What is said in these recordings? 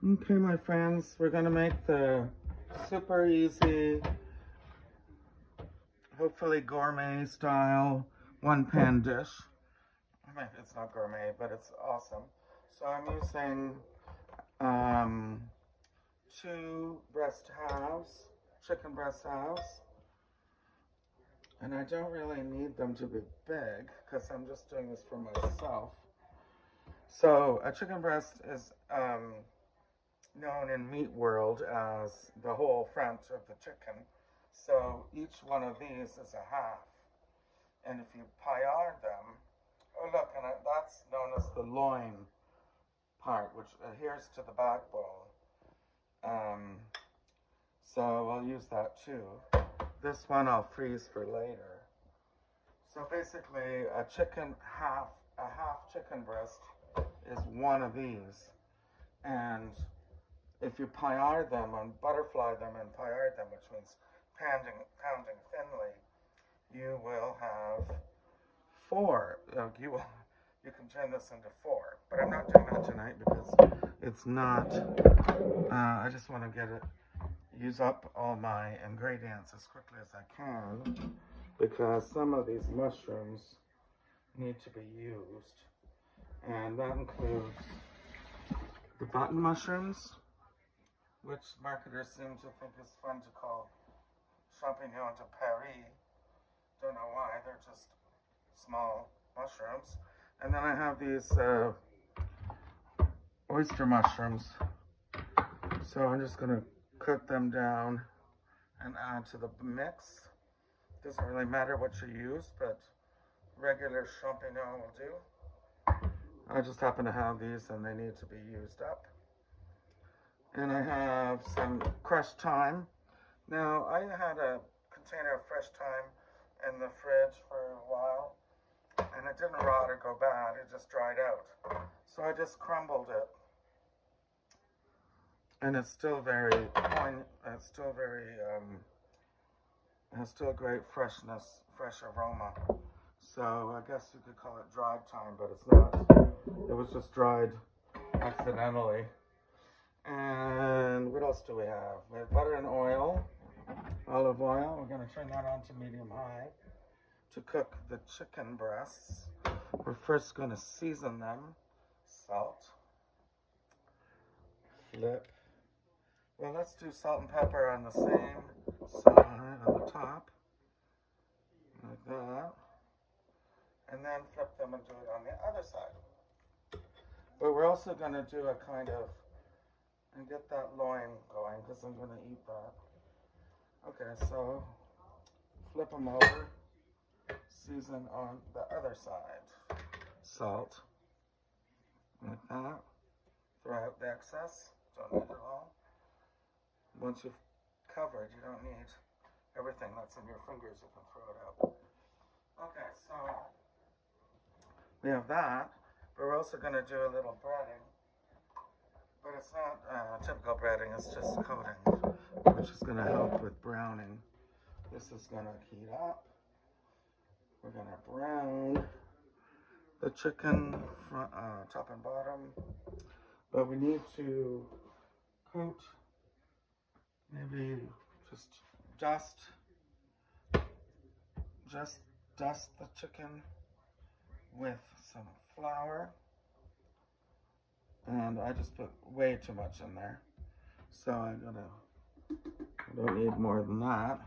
Okay, my friends, we're gonna make the super easy, hopefully gourmet style one-pan dish. I mean, it's not gourmet, but it's awesome. So I'm using 2 breast halves, chicken breast halves. And I don't really need them to be big because I'm just doing this for myself. So a chicken breast is known in meat world as the whole front of the chicken. So each one of these is a half. And if you paillard them, oh look, and that's known as the loin part, which adheres to the backbone. So I'll use that too. This one I'll freeze for later. So basically a half chicken breast is one of these. And if you paillard them and butterfly them and paillard them, which means pounding thinly, you will have 4. You can turn this into 4, but I'm not doing that tonight because it's not. I just want to use up all my ingredients as quickly as I can because some of these mushrooms need to be used, and that includes the button mushrooms, which marketers seem to think is fun to call champignon de Paris. Don't know why, they're just small mushrooms. And then I have these oyster mushrooms. So I'm just gonna cut them down and add to the mix. Doesn't really matter what you use, but regular champignon will do. I just happen to have these and they need to be used up. And I have some crushed thyme. Now, I had a container of fresh thyme in the fridge for a while, and it didn't rot or go bad, it just dried out. So I just crumbled it. And it's still very poignant, it's still very, has still great freshness, fresh aroma. So I guess you could call it dried thyme, but it's not. It was just dried accidentally. And what else do we have? We have butter and oil, olive oil. We're going to turn that on to medium-high to cook the chicken breasts. We're first going to season them. Salt. Flip. Well, let's do salt and pepper on the same side on the top. Like that. And then flip them and do it on the other side. But we're also going to do a kind of, and get that loin going because I'm going to eat that. Okay, so flip them over, season on the other side. Salt, like that. Throw out the excess, don't need it all. Once you've covered, you don't need everything that's in your fingers, you can throw it out. Okay, so we have that, but we're also going to do a little breading. But it's not typical breading, it's just coating, which is going to help with browning. This is going to heat up. We're going to brown the chicken front, top and bottom. But we need to coat, maybe just dust the chicken with some flour. And I just put way too much in there. So I don't need more than that.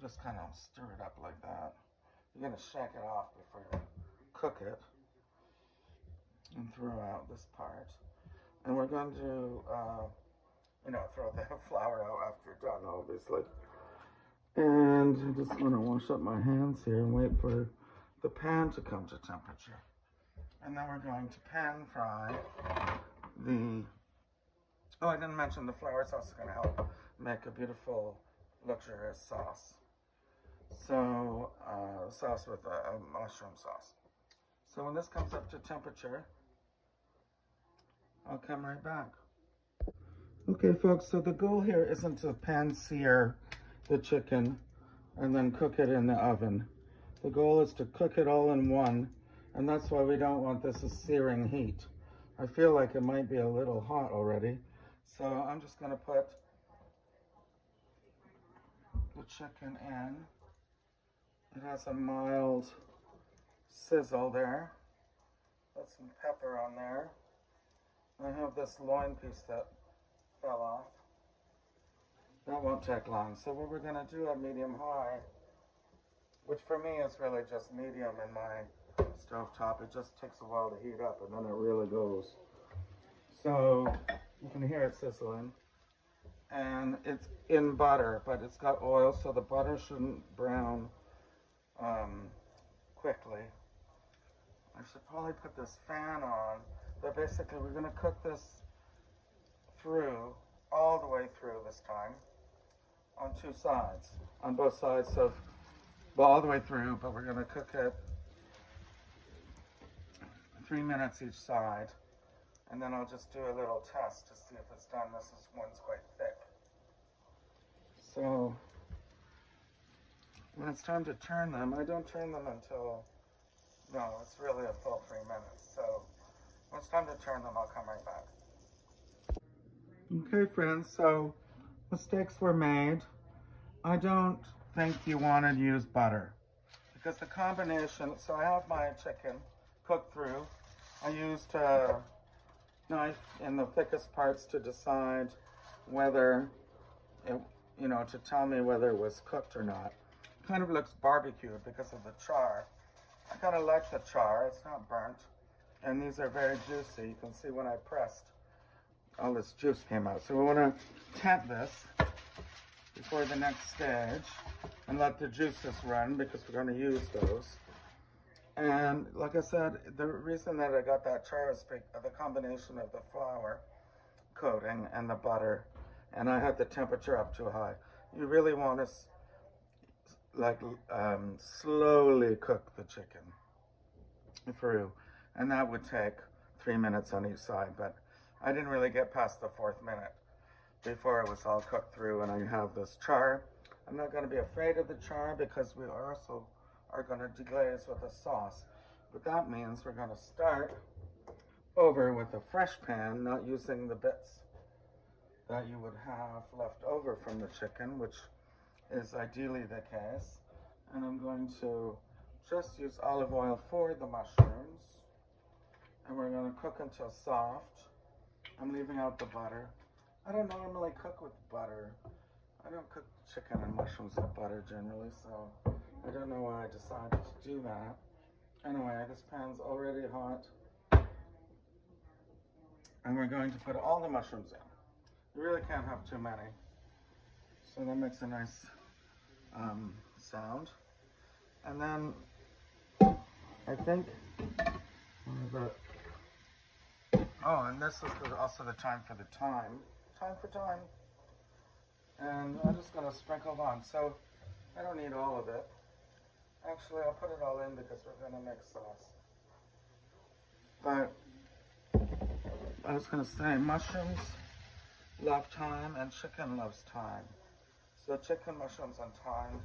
Just kind of stir it up like that. You're gonna shake it off before you cook it. And throw out this part. And we're going to, throw the flour out after you're done, obviously. And I just want to wash up my hands here and wait for the pan to come to temperature. And then we're going to pan fry I didn't mention the flour is also going to help make a beautiful, luxurious sauce. So, sauce with a mushroom sauce. So when this comes up to temperature, I'll come right back. Okay, folks, so the goal here isn't to pan-sear the chicken and then cook it in the oven. The goal is to cook it all in one, and that's why we don't want this as searing heat. I feel like it might be a little hot already, So I'm just going to put the chicken in. It has a mild sizzle there. Put some pepper on there. I have this loin piece that fell off. That won't take long. So what we're going to do at medium-high, which for me is really just medium in my stovetop. It just takes a while to heat up and then it really goes. So you can hear it sizzling. And it's in butter, but it's got oil, so the butter shouldn't brown quickly. I should probably put this fan on, but basically we're going to cook this through, all the way through this time, on two sides, on both sides, so, well, all the way through, but we're going to cook it 3 minutes each side, and then I'll just do a little test to see if it's done. One's quite thick. So, when it's time to turn them, I don't turn them until, no, it's really a full 3 minutes. So, when it's time to turn them, I'll come right back. Okay, friends, so mistakes were made. I don't think you want to use butter because the combination, so I have my chicken cooked through. I used a knife in the thickest parts to decide whether it, to tell me whether it was cooked or not. It kind of looks barbecued because of the char. I kind of like the char, it's not burnt. And these are very juicy. You can see when I pressed, all this juice came out. So we want to tent this before the next stage and let the juices run because we're going to use those. And like I said, the reason that I got that char is the combination of the flour coating and the butter. And I had the temperature up too high. You really want to slowly cook the chicken through. And that would take 3 minutes on each side. But I didn't really get past the 4th minute before it was all cooked through. And I have this char. I'm not going to be afraid of the char because we also are going to deglaze with a sauce. But that means we're going to start over with a fresh pan, not using the bits that you would have left over from the chicken, which is ideally the case. And I'm going to just use olive oil for the mushrooms. And we're going to cook until soft. I'm leaving out the butter. I don't normally cook with butter. I don't cook chicken and mushrooms with butter generally, so I don't know why I decided to do that. Anyway, this pan's already hot. And we're going to put all the mushrooms in. You really can't have too many. So that makes a nice sound. And then I think and this is also the time for the thyme. Time for thyme. And I'm just going to sprinkle it on. So I don't need all of it. Actually, I'll put it all in because we're going to make sauce. But I was going to say, mushrooms love thyme and chicken loves thyme. So chicken, mushrooms, and thyme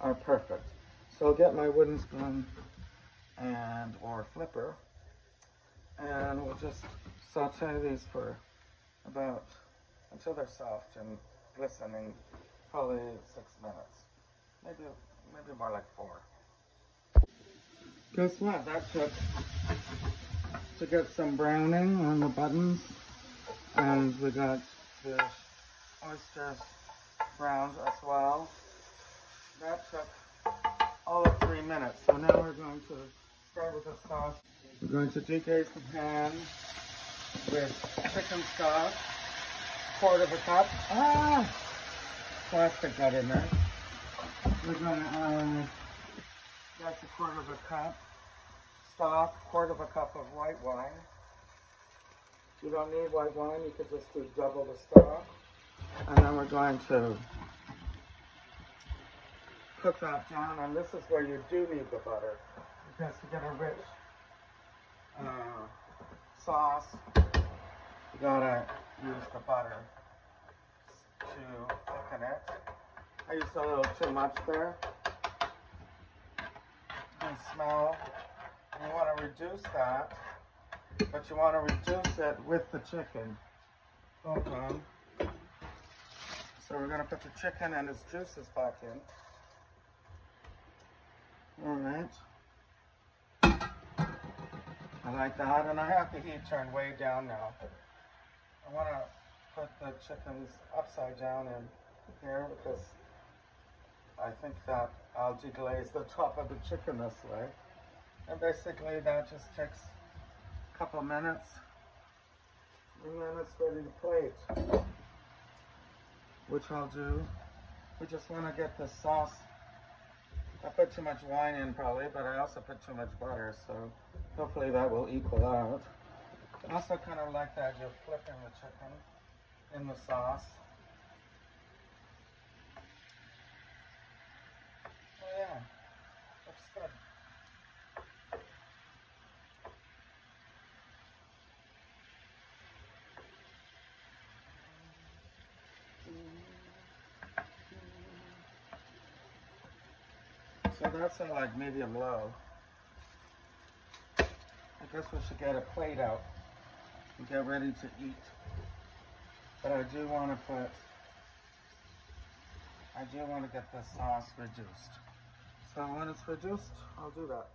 are perfect. So I'll get my wooden spoon or flipper, and we'll just saute these for until they're soft and glistening, probably 6 minutes. Maybe more like 4. Guess what? That took to get some browning on the buttons, and we got the oysters browned as well. That took all of 3 minutes. So now we're going to start with the sauce. We're going to deglaze the pan with chicken stock, 1/4 cup. Plastic got in there. We're going to that's 1/4 cup stock, 1/4 cup of white wine. You don't need white wine, you could just do double the stock. And then we're going to cook that down, and this is where you do need the butter, because to get a rich sauce, you gotta use the butter to thicken it. I used a little too much there. You can smell, and you want to reduce that, but you want to reduce it with the chicken. Hold on. So we're going to put the chicken and its juices back in. Alright. I like that, and I have the heat turned way down now. I want to put the chickens upside down in here because I think that I'll deglaze the top of the chicken this way. And basically that just takes a couple minutes and then it's ready to plate. Which I'll do. We just want to get the sauce. I put too much wine in probably, but I also put too much butter, so hopefully that will equal out. I also kind of like that you're flipping the chicken in the sauce. Oh yeah, looks good. So that's at like medium low. I guess we should get a plate out and get ready to eat. But I do want to get the sauce reduced. So when it's reduced, I'll do that.